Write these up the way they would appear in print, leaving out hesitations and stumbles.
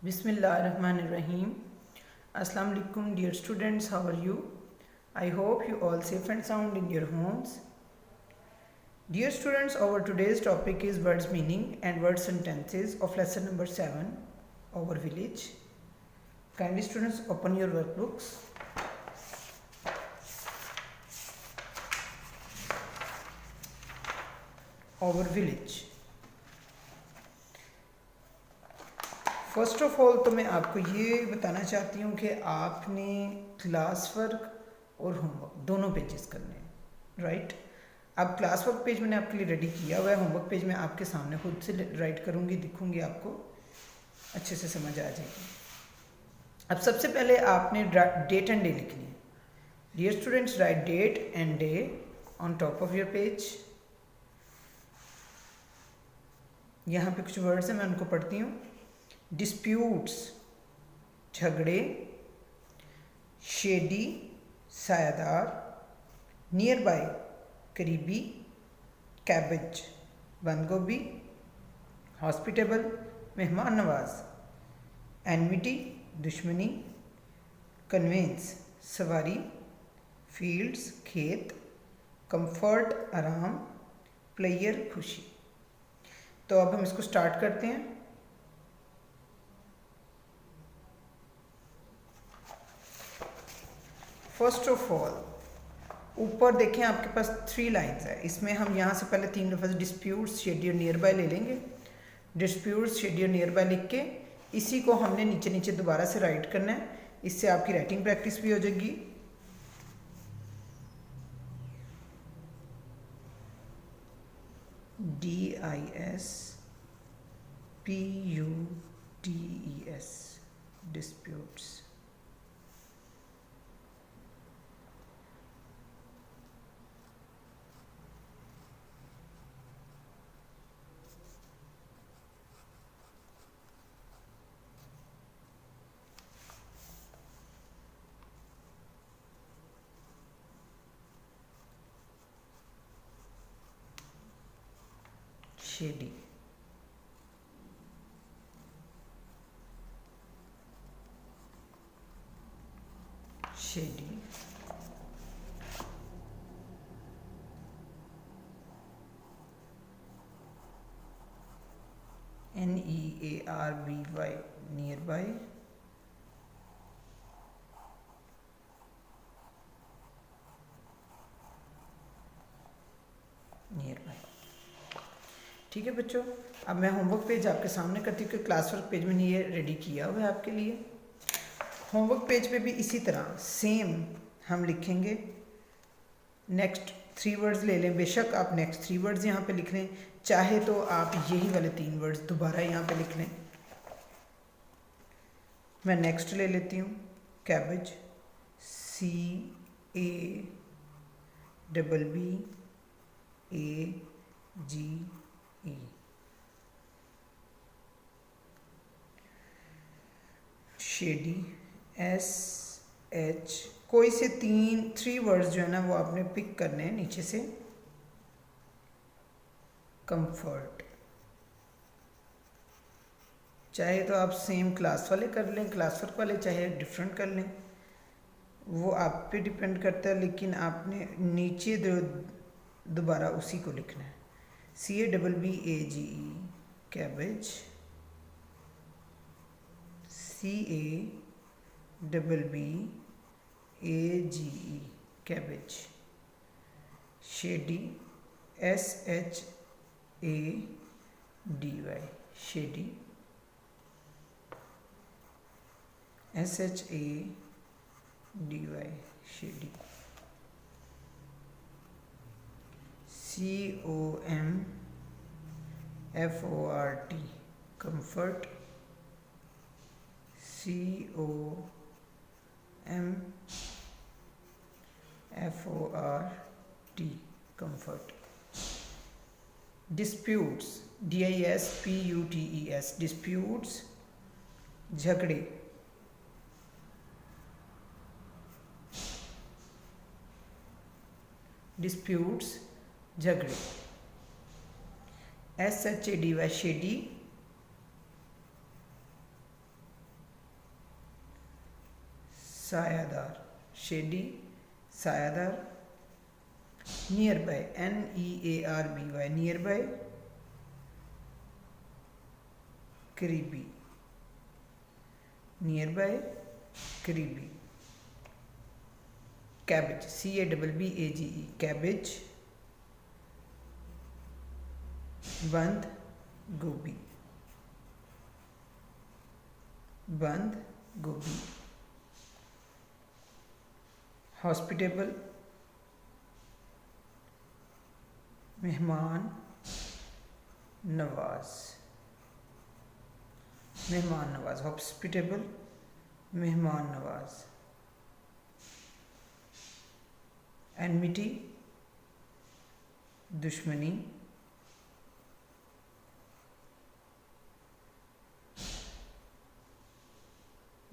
Bismillahirrahmanirrahim. Assalamu alaikum, dear students. How are you? I hope you all safe and sound in your homes. Dear students, our today's topic is words meaning and word sentences of lesson number 7, our village. Kindly students, open your workbooks. Our village. First of all तो मैं आपको ये बताना चाहती हूँ कि आपने class work और होमवर्क दोनों पेजेस करने हैं, राइट। अब क्लास वर्क पेज मैंने आपके लिए रेडी किया हुआ है, होमवर्क पेज मैं आपके सामने खुद से राइट करूँगी, दिखूँगी, आपको अच्छे से समझ आ जाएगी। अब सबसे पहले आपने डेट एंड डे लिखनी है। Dear students, write date and day on top of your page. यहाँ पे कुछ वर्ड्स हैं, मैं उनको पढ़ती हूँ। डिस्प्यूट्स झगड़े, शेडी सायादार, नियर बाय करीबी, कैबेज बंद गोभी, हॉस्पिटेबल मेहमान नवाज, एनमिटी दुश्मनी, कन्वेंस सवारी, फील्ड्स खेत, कंफर्ट आराम, प्लेयर खुशी। तो अब हम इसको स्टार्ट करते हैं। फर्स्ट ऑफ ऑल ऊपर देखें, आपके पास 3 लाइन्स है। इसमें हम यहाँ से पहले 3 लफ्ज़ डिस्प्यूट्स, शेडी और नियर बाय ले लेंगे। डिस्प्यूट्स, शेडी और नियर बाय लिख के इसी को हमने नीचे नीचे दोबारा से राइट करना है। इससे आपकी राइटिंग प्रैक्टिस भी हो जाएगी। DISPUTES disputes. Shady, shady, NEARBY near by, near by. ठीक है बच्चों, अब मैं होमवर्क पेज आपके सामने करती हूँ कि क्लास वर्क पेज मैंने ये रेडी किया हुआ है आपके लिए। होमवर्क पेज पे भी इसी तरह सेम हम लिखेंगे। नेक्स्ट 3 वर्ड्स ले लें, बेशक आप नेक्स्ट 3 वर्ड्स यहाँ पे लिख लें, चाहे तो आप यही वाले 3 वर्ड्स दोबारा यहाँ पे लिख लें। मैं नेक्स्ट ले लेती हूँ, कैबेज, CABBAGE। Shady, SH। कोई से 3 वर्ड्स जो है ना वो आपने पिक करने हैं नीचे से। कंफर्ट, चाहे तो आप सेम क्लास वाले कर लें, क्लास वर्क वाले, चाहे डिफरेंट कर लें, वो आप पे डिपेंड करता है, लेकिन आपने नीचे दोबारा उसी को लिखना है। CABBAGE cabbage, CABBAGE cabbage. Shady, SHADY shady, SHADY shady. COMFORT comfort, COMFORT comfort. Disputes, DISPUTES disputes झगड़े, डिस्प्यूट्स झगड़े। SHADY शेडी, सायादार, शेडी सायादार। Nearby, NEARBY, nearby, करीबी, नियर बाय, करीबी। Cabbage, CABBAGE, cabbage. बंद गोभी, बंद गोभी। हॉस्पिटेबल, मेहमान नवाज, मेहमान नवाज। हॉस्पिटेबल, मेहमान नवाज। एनमिटी, दुश्मनी,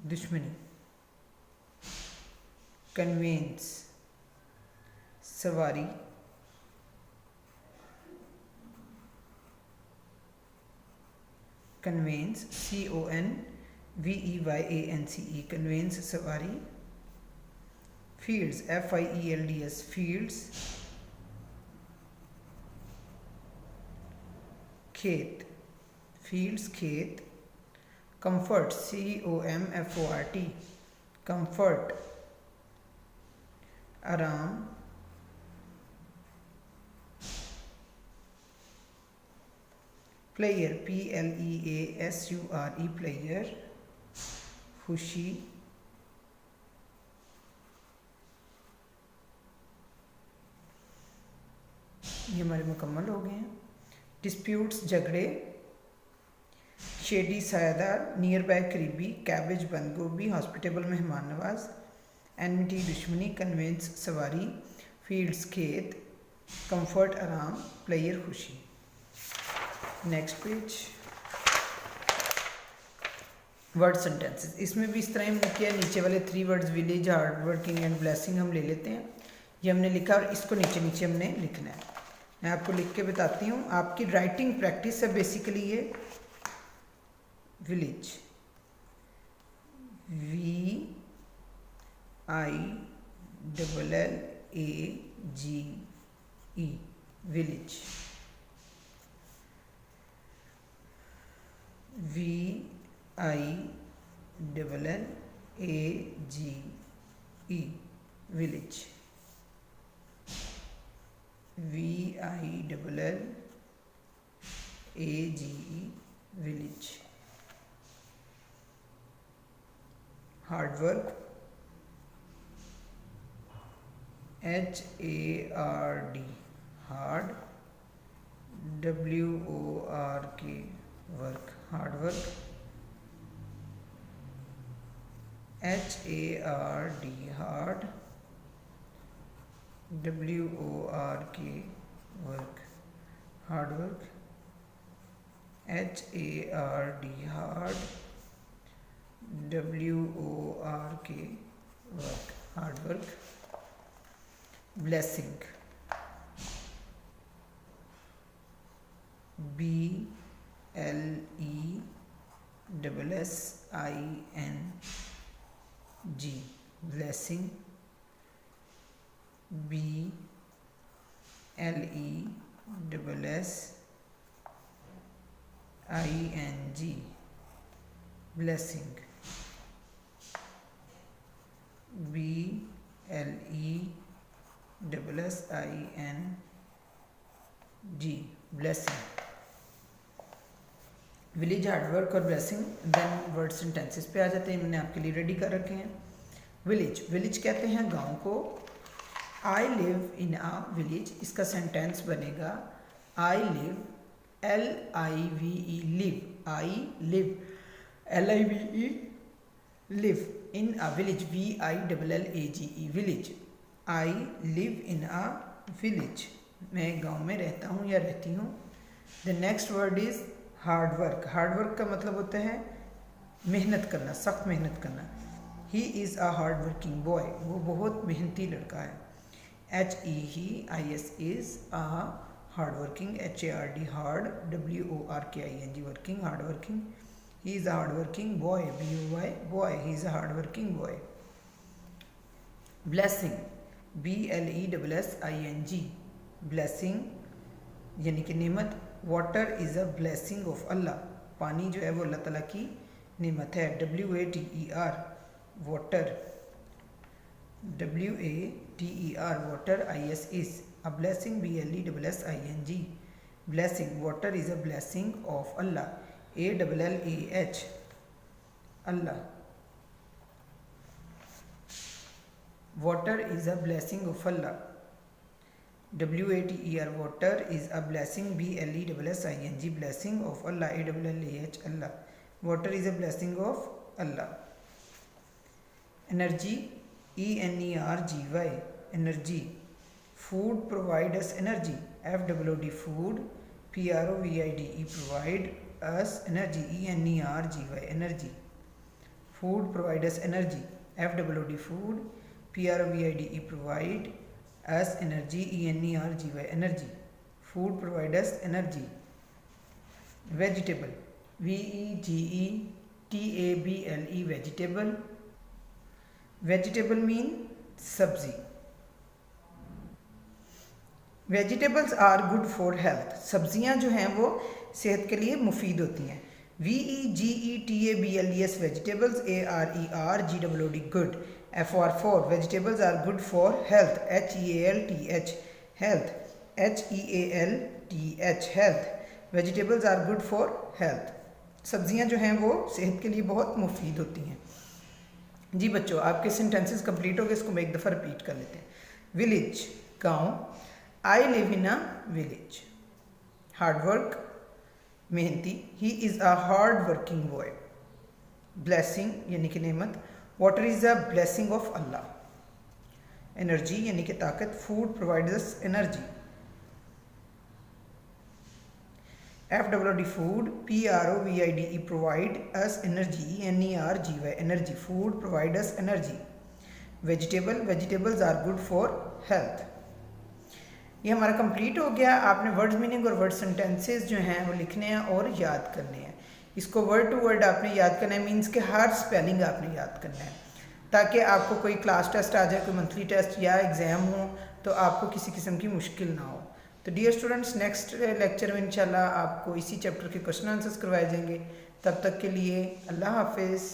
दुश्मनी। कन्वेंस, सवारी, कन्वेंस, CONVEYANCE, कन्वेंस सवारी। Fields, FIELDS, fields. खेत, फील्ड्स, खेत। कंफर्ट, COMFORT, कंफर्ट, आराम। Player, PLEASURE, player. खुशी, ये हमारे मुकम्मल हो गए हैं। डिस्प्यूट्स, झगड़े। शेडी सायादार, नियर बाय करीबी, कैबेज बंद गोभी, हॉस्पिटेबल मेहमान नवाज, एनमिटी दुश्मनी, कन्वेंस सवारी, फील्ड्स खेत, कंफर्ट आराम, प्लेयर खुशी। Next page, word sentences. इसमें भी इस तरह हमने किया, नीचे वाले 3 words village, hard working and blessing हम ले लेते हैं। ये हमने लिखा और इसको नीचे नीचे हमने लिखना है। मैं आपको लिख के बताती हूँ, आपकी राइटिंग प्रैक्टिस है बेसिकली ये। Village, VILLAGE, village. VILLAGE, village. VILLAGE, village. Hard work, HARD, hard, WORK, work, hard work. HARD, hard, WORK, work, hard work. HARD, hard, WORK, work, hard work. Blessing, BLESSING, blessing. BLESSING, blessing. BLESSING, blessing. Village, hard work और blessing. Then word sentences पे आ जाते हैं, मैंने आपके लिए ready कर रखे हैं। विलेज, विलेज कहते हैं गांव को। I live in a village, इसका सेंटेंस बनेगा I live, LIVE, live, I live, LIVE, live in a village, VILLAGE, village. I live in a village, मैं गांव में रहता हूँ या रहती हूँ। The next word is hard work. Hard work का मतलब होता है मेहनत करना, सख्त मेहनत करना। He is a hard working boy, वो बहुत मेहनती लड़का है। HEIS is a hard working, HARD, hard, WORKING, working, hard working. He is a hard working boy, BOY, boy, he is a hard working boy. Blessing, BLESSING, blessing यानी कि नेमत। Water is a blessing of Allah, पानी जो है वो अल्लाह ताला की नेमत है। WATER, water, WATER, water, IS is a blessing, BLESSING, blessing, water is a blessing of Allah, ALLAH, Allah, water is a blessing of Allah, WATER, water is a blessing, BLESSING, blessing of Allah, ALLAH, Allah, water is a blessing of Allah। Energy, ENERGY, energy, food provide us energy, FWD, food, PROVIDE, provide us energy, ENERGY, energy, food provide us energy, FWD, food, PROVIDE, provide us energy, ENERGY, energy, food provide us energy। Vegetable, VEGETABLE, vegetable, vegetable mean सब्जी। Vegetables are good for health, सब्जियां जो हैं वो सेहत के लिए मुफीद होती हैं। VEGETABLES, vegetables, ARERGWD, good, FOR, for, vegetables are good for health, HEALTH, health, HEALTH, health, vegetables are good for health, सब्जियां जो हैं वो सेहत के लिए बहुत मुफीद होती हैं। जी बच्चों, आपके सेंटेंसेस कंप्लीट हो गए, इसको मैं एक दफ़ा रिपीट कर लेते हैं। विलेज, गांव, I live in a village, hard work, मेहनती, he is a hard working boy, blessing यानी कि नेमत, water is a blessing of Allah, energy यानी कि ताकत, food provides energy, FWD, food, PROVIDE, provide us energy, ENERGY, energy, food provide us energy। Vegetable, vegetables are good for health. ये हमारा complete हो गया। आपने वर्ड मीनिंग और वर्ड सेंटेंसेस जो हैं वो लिखने हैं और याद करने हैं। इसको वर्ड टू वर्ड आपने याद करना है, मीन्स के हर स्पेलिंग आपने याद करना है, ताकि आपको कोई क्लास टेस्ट आ जाए, कोई मंथली टेस्ट या एग्ज़ाम हो तो आपको किसी किस्म की मुश्किल ना हो। तो डियर स्टूडेंट्स, नेक्स्ट लेक्चर में इंशाल्लाह आपको इसी चैप्टर के क्वेश्चन आंसर्स करवाए जाएंगे। तब तक के लिए अल्लाह हाफिज़।